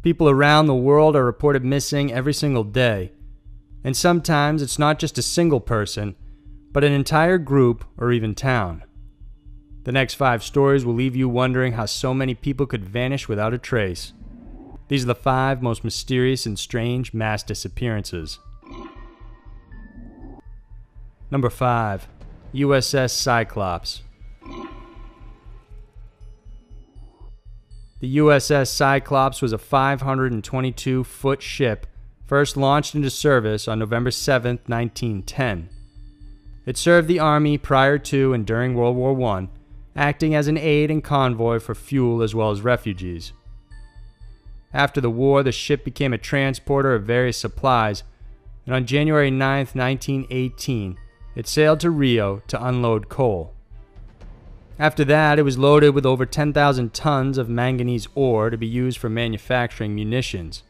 People around the world are reported missing every single day. And sometimes it's not just a single person, but an entire group or even town. The next 5 stories will leave you wondering how so many people could vanish without a trace. These are the 5 most mysterious and strange mass disappearances. Number 5. USS Cyclops. The USS Cyclops was a 522-foot ship first launched into service on November 7, 1910. It served the Army prior to and during World War I, acting as an aid and convoy for fuel as well as refugees. After the war, the ship became a transporter of various supplies, and on January 9, 1918, it sailed to Rio to unload coal. After that, it was loaded with over 10,000 tons of manganese ore to be used for manufacturing munitions.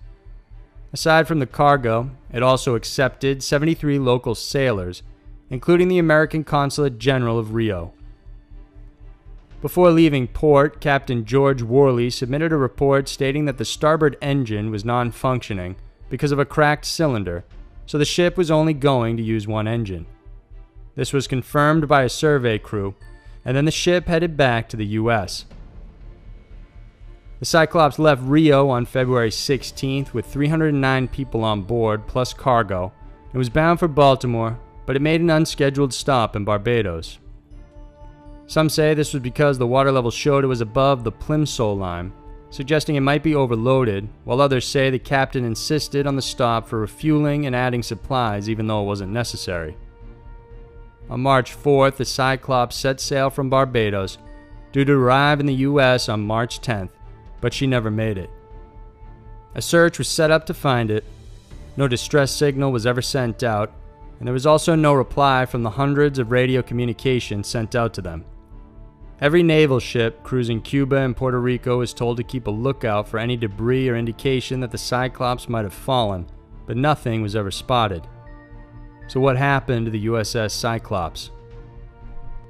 Aside from the cargo, it also accepted 73 local sailors, including the American Consulate General of Rio. Before leaving port, Captain George Worley submitted a report stating that the starboard engine was non-functioning because of a cracked cylinder, so the ship was only going to use one engine. This was confirmed by a survey crew, and then the ship headed back to the U.S. The Cyclops left Rio on February 16th with 309 people on board plus cargo and was bound for Baltimore, but it made an unscheduled stop in Barbados. Some say this was because the water level showed it was above the Plimsoll line, suggesting it might be overloaded, while others say the captain insisted on the stop for refueling and adding supplies even though it wasn't necessary. On March 4th, the Cyclops set sail from Barbados, due to arrive in the U.S. on March 10th, but she never made it. A search was set up to find it. No distress signal was ever sent out, and there was also no reply from the hundreds of radio communications sent out to them. Every naval ship cruising Cuba and Puerto Rico was told to keep a lookout for any debris or indication that the Cyclops might have fallen, but nothing was ever spotted. So what happened to the USS Cyclops?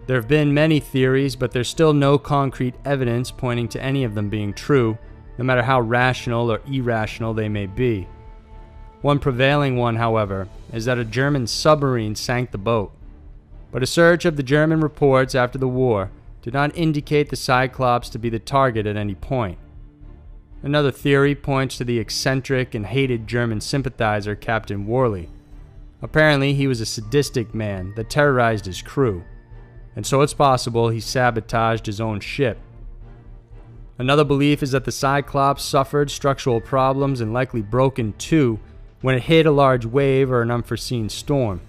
There have been many theories, but there's still no concrete evidence pointing to any of them being true, no matter how rational or irrational they may be. One prevailing one, however, is that a German submarine sank the boat. But a search of the German reports after the war did not indicate the Cyclops to be the target at any point. Another theory points to the eccentric and hated German sympathizer Captain Worley. Apparently, he was a sadistic man that terrorized his crew, and so it's possible he sabotaged his own ship. Another belief is that the Cyclops suffered structural problems and likely broke in two when it hit a large wave or an unforeseen storm.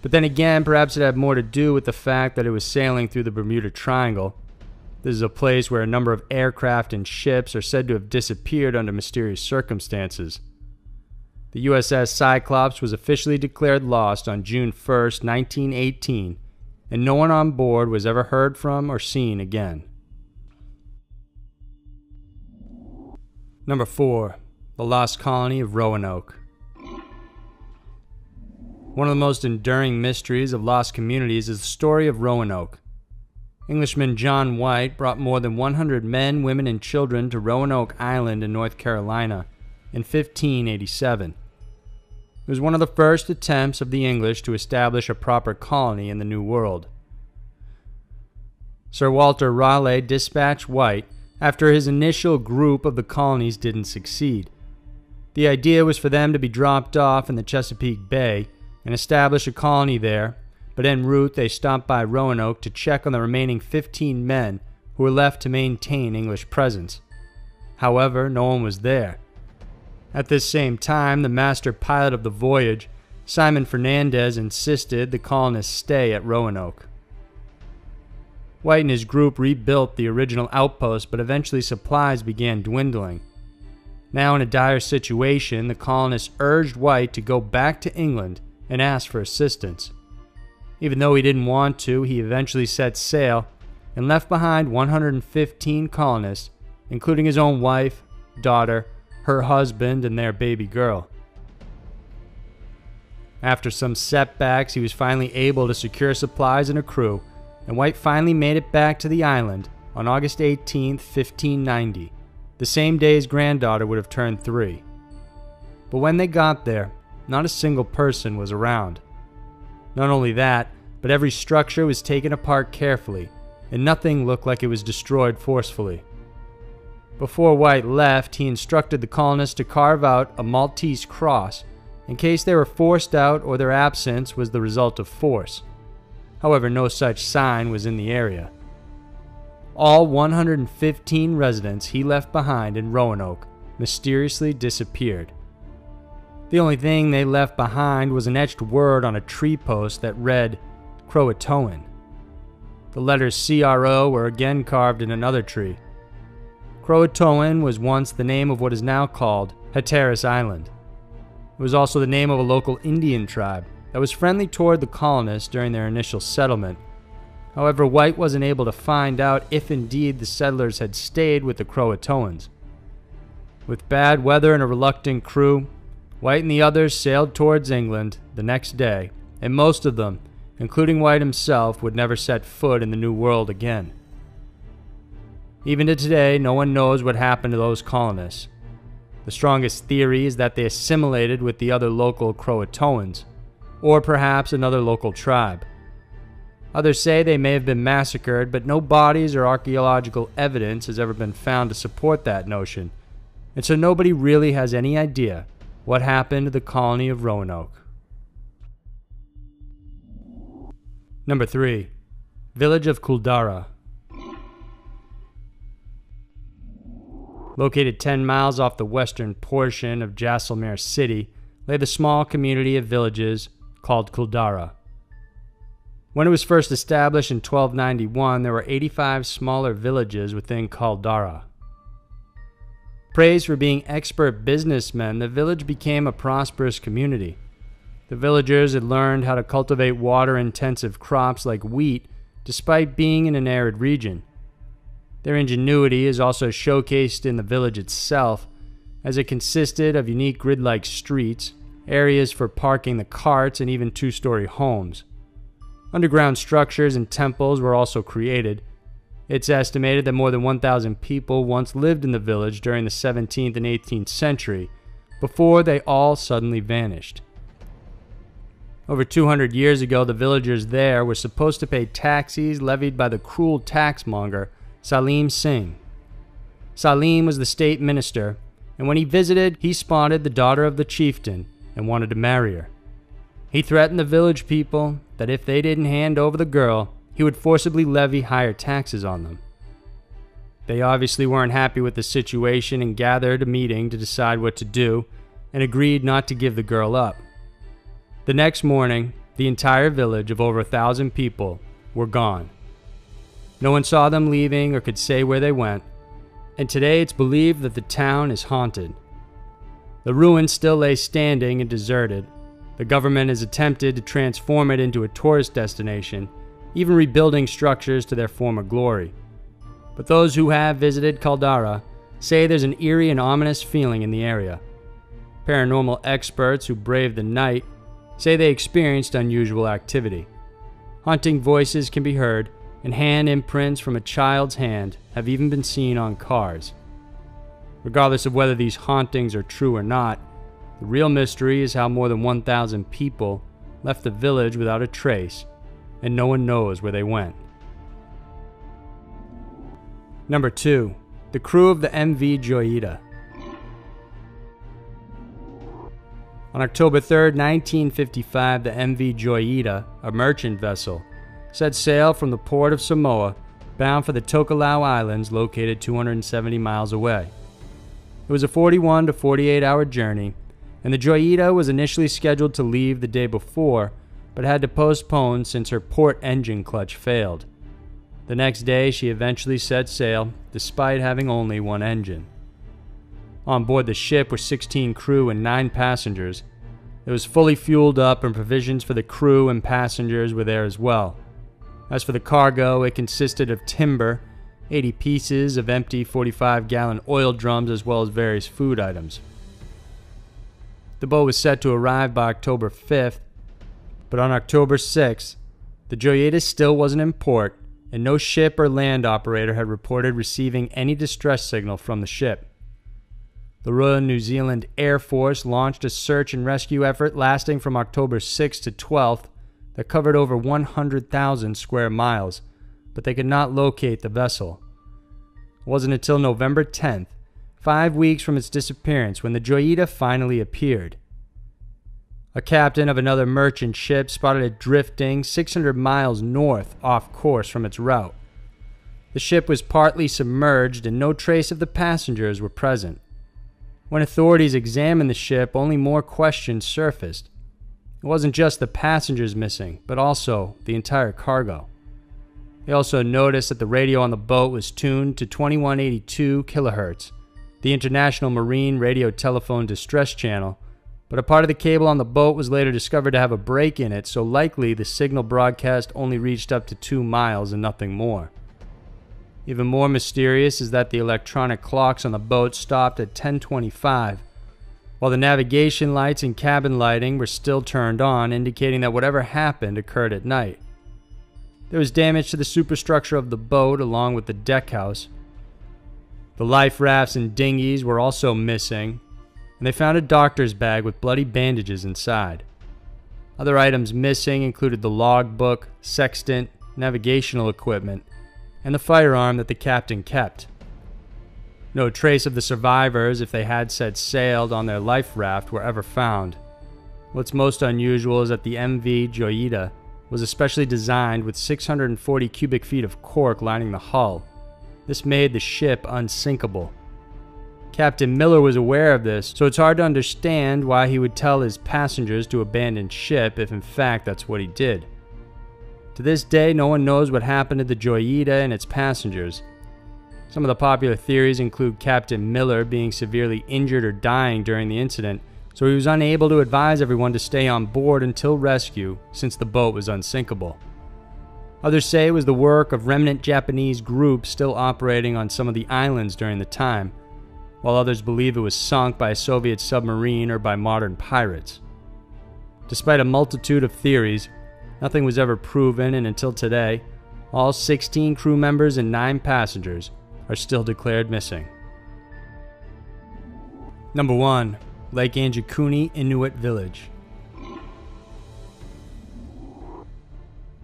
But then again, perhaps it had more to do with the fact that it was sailing through the Bermuda Triangle. This is a place where a number of aircraft and ships are said to have disappeared under mysterious circumstances. The USS Cyclops was officially declared lost on June 1st, 1918, and no one on board was ever heard from or seen again. Number 4. The Lost Colony of Roanoke. One of the most enduring mysteries of lost communities is the story of Roanoke. Englishman John White brought more than 100 men, women, and children to Roanoke Island in North Carolina in 1587. It was one of the first attempts of the English to establish a proper colony in the New World. Sir Walter Raleigh dispatched White after his initial group of the colonies didn't succeed. The idea was for them to be dropped off in the Chesapeake Bay and establish a colony there, but en route they stopped by Roanoke to check on the remaining 15 men who were left to maintain English presence. However, no one was there. At this same time, the master pilot of the voyage, Simon Fernandez, insisted the colonists stay at Roanoke. White and his group rebuilt the original outpost, but eventually supplies began dwindling. Now in a dire situation, the colonists urged White to go back to England and ask for assistance. Even though he didn't want to, he eventually set sail and left behind 115 colonists, including his own wife, daughter, her husband, and their baby girl. After some setbacks, he was finally able to secure supplies and a crew, and White finally made it back to the island on August 18, 1590, the same day his granddaughter would have turned 3. But when they got there, not a single person was around. Not only that, but every structure was taken apart carefully, and nothing looked like it was destroyed forcefully. Before White left, he instructed the colonists to carve out a Maltese cross in case they were forced out or their absence was the result of force. However, no such sign was in the area. All 115 residents he left behind in Roanoke mysteriously disappeared. The only thing they left behind was an etched word on a tree post that read, Croatoan. The letters CRO were again carved in another tree. Croatoan was once the name of what is now called Hatteras Island. It was also the name of a local Indian tribe that was friendly toward the colonists during their initial settlement. However, White wasn't able to find out if indeed the settlers had stayed with the Croatoans. With bad weather and a reluctant crew, White and the others sailed towards England the next day, and most of them, including White himself, would never set foot in the New World again. Even to today, no one knows what happened to those colonists. The strongest theory is that they assimilated with the other local Croatoans, or perhaps another local tribe. Others say they may have been massacred, but no bodies or archaeological evidence has ever been found to support that notion, and so nobody really has any idea what happened to the colony of Roanoke. Number 3. Village of Kuldara. Located 10 miles off the western portion of Jaisalmer City lay the small community of villages called Kuldara. When it was first established in 1291, there were 85 smaller villages within Kuldara. Praised for being expert businessmen, the village became a prosperous community. The villagers had learned how to cultivate water-intensive crops like wheat, despite being in an arid region. Their ingenuity is also showcased in the village itself, as it consisted of unique grid-like streets, areas for parking the carts, and even two-story homes. Underground structures and temples were also created. It's estimated that more than 1,000 people once lived in the village during the 17th and 18th century, before they all suddenly vanished. Over 200 years ago, the villagers there were supposed to pay taxes levied by the cruel taxmonger, Salim Singh. Salim was the state minister, and when he visited, he spotted the daughter of the chieftain and wanted to marry her. He threatened the village people that if they didn't hand over the girl, he would forcibly levy higher taxes on them. They obviously weren't happy with the situation and gathered a meeting to decide what to do, and agreed not to give the girl up. The next morning, the entire village of over 1,000 people were gone. No one saw them leaving or could say where they went, and today it's believed that the town is haunted. The ruins still lay standing and deserted. The government has attempted to transform it into a tourist destination, even rebuilding structures to their former glory. But those who have visited Kuldara say there's an eerie and ominous feeling in the area. Paranormal experts who braved the night say they experienced unusual activity. Haunting voices can be heard, and hand imprints from a child's hand have even been seen on cars. Regardless of whether these hauntings are true or not, the real mystery is how more than 1,000 people left the village without a trace, and no one knows where they went. Number 2. The crew of the MV Joyita. On October 3, 1955, the MV Joyita, a merchant vessel, set sail from the port of Samoa, bound for the Tokelau Islands located 270 miles away. It was a 41 to 48 hour journey, and the Joyita was initially scheduled to leave the day before, but had to postpone since her port engine clutch failed. The next day, she eventually set sail, despite having only one engine. On board the ship were 16 crew and 9 passengers. It was fully fueled up, and provisions for the crew and passengers were there as well. As for the cargo, it consisted of timber, 80 pieces of empty 45-gallon oil drums, as well as various food items. The boat was set to arrive by October 5th, but on October 6th, the Joyita still wasn't in port, and no ship or land operator had reported receiving any distress signal from the ship. The Royal New Zealand Air Force launched a search and rescue effort lasting from October 6th to 12th that covered over 100,000 square miles, but they could not locate the vessel. It wasn't until November 10th, 5 weeks from its disappearance, when the Joyita finally appeared. A captain of another merchant ship spotted it drifting 600 miles north off course from its route. The ship was partly submerged and no trace of the passengers were present. When authorities examined the ship, only more questions surfaced. It wasn't just the passengers missing, but also the entire cargo. They also noticed that the radio on the boat was tuned to 2182 kHz, the International Marine Radio Telephone Distress Channel, but a part of the cable on the boat was later discovered to have a break in it, so likely the signal broadcast only reached up to 2 miles and nothing more. Even more mysterious is that the electronic clocks on the boat stopped at 10:25, while the navigation lights and cabin lighting were still turned on, indicating that whatever happened occurred at night. There was damage to the superstructure of the boat along with the deckhouse. The life rafts and dinghies were also missing, and they found a doctor's bag with bloody bandages inside. Other items missing included the logbook, sextant, navigational equipment, and the firearm that the captain kept. No trace of the survivors, if they had set sailed on their life raft, were ever found. What's most unusual is that the MV Joyita was especially designed with 640 cubic feet of cork lining the hull. This made the ship unsinkable. Captain Miller was aware of this, so it's hard to understand why he would tell his passengers to abandon ship if in fact that's what he did. To this day, no one knows what happened to the Joyita and its passengers. Some of the popular theories include Captain Miller being severely injured or dying during the incident, so he was unable to advise everyone to stay on board until rescue, since the boat was unsinkable. Others say it was the work of remnant Japanese groups still operating on some of the islands during the time, while others believe it was sunk by a Soviet submarine or by modern pirates. Despite a multitude of theories, nothing was ever proven, and until today, all 16 crew members and 9 passengers are still declared missing. Number 1. Lake Anjakuni Inuit Village.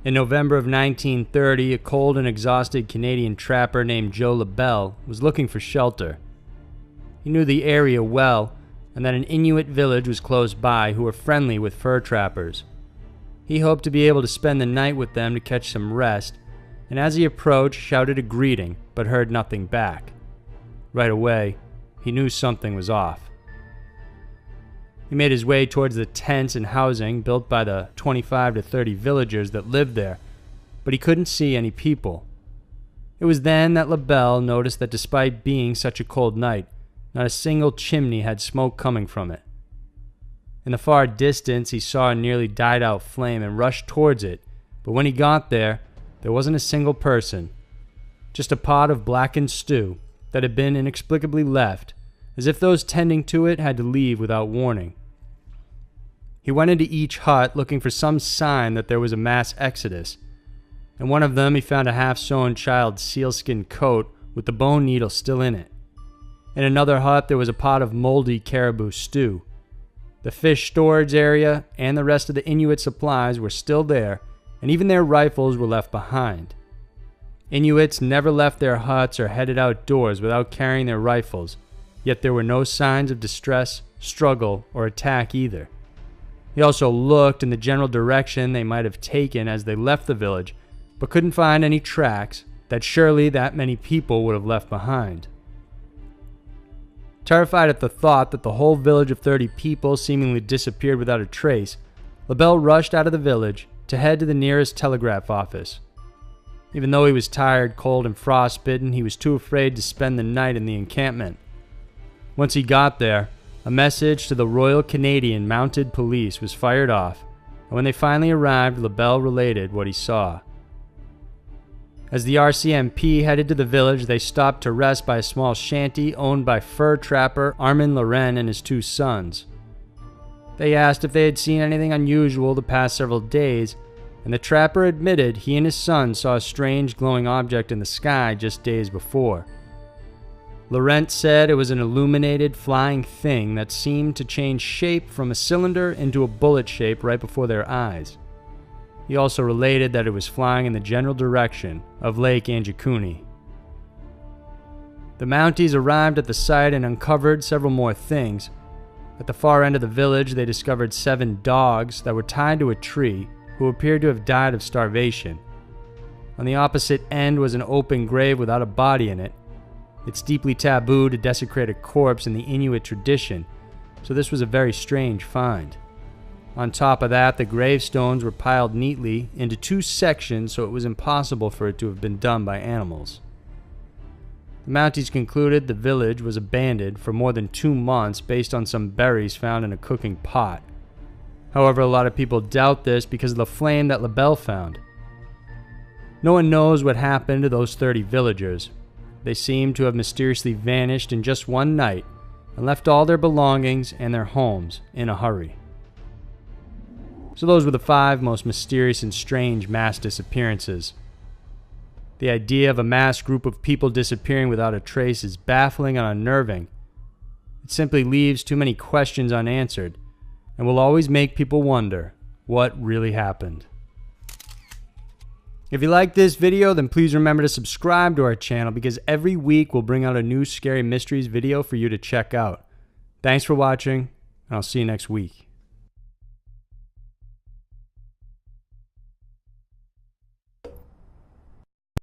In November of 1930, a cold and exhausted Canadian trapper named Joe LaBelle was looking for shelter. He knew the area well, and that an Inuit village was close by who were friendly with fur trappers. He hoped to be able to spend the night with them to catch some rest, and as he approached, shouted a greeting, but heard nothing back. Right away, he knew something was off. He made his way towards the tents and housing built by the 25 to 30 villagers that lived there, but he couldn't see any people. It was then that LaBelle noticed that despite being such a cold night, not a single chimney had smoke coming from it. In the far distance, he saw a nearly died-out flame and rushed towards it, but when he got there wasn't a single person, just a pot of blackened stew that had been inexplicably left, as if those tending to it had to leave without warning. He went into each hut looking for some sign that there was a mass exodus. In one of them, he found a half-sewn child's sealskin coat with the bone needle still in it. In another hut, there was a pot of moldy caribou stew. The fish storage area and the rest of the Inuit supplies were still there, and even their rifles were left behind. Inuits never left their huts or headed outdoors without carrying their rifles, yet there were no signs of distress, struggle, or attack either. He also looked in the general direction they might have taken as they left the village, but couldn't find any tracks that surely that many people would have left behind. Terrified at the thought that the whole village of 30 people seemingly disappeared without a trace, LaBelle rushed out of the village to head to the nearest telegraph office. Even though he was tired, cold, and frostbitten, he was too afraid to spend the night in the encampment. Once he got there, a message to the Royal Canadian Mounted Police was fired off, and when they finally arrived, LaBelle related what he saw. As the RCMP headed to the village, they stopped to rest by a small shanty owned by fur trapper Armin Loren and his 2 sons. They asked if they had seen anything unusual the past several days, and the trapper admitted he and his son saw a strange glowing object in the sky just days before. Laurent said it was an illuminated, flying thing that seemed to change shape from a cylinder into a bullet shape right before their eyes. He also related that it was flying in the general direction of Lake Anjikuni. The Mounties arrived at the site and uncovered several more things. At the far end of the village, they discovered 7 dogs that were tied to a tree who appeared to have died of starvation. On the opposite end was an open grave without a body in it. It's deeply taboo to desecrate a corpse in the Inuit tradition, so this was a very strange find. On top of that, the gravestones were piled neatly into 2 sections, so it was impossible for it to have been done by animals. The Mounties concluded the village was abandoned for more than 2 months based on some berries found in a cooking pot. However, a lot of people doubt this because of the flame that LaBelle found. No one knows what happened to those 30 villagers. They seem to have mysteriously vanished in just one night and left all their belongings and their homes in a hurry. So those were the 5 most mysterious and strange mass disappearances. The idea of a mass group of people disappearing without a trace is baffling and unnerving. It simply leaves too many questions unanswered and will always make people wonder what really happened. If you like this video, then please remember to subscribe to our channel because every week we'll bring out a new Scary Mysteries video for you to check out. Thanks for watching, and I'll see you next week.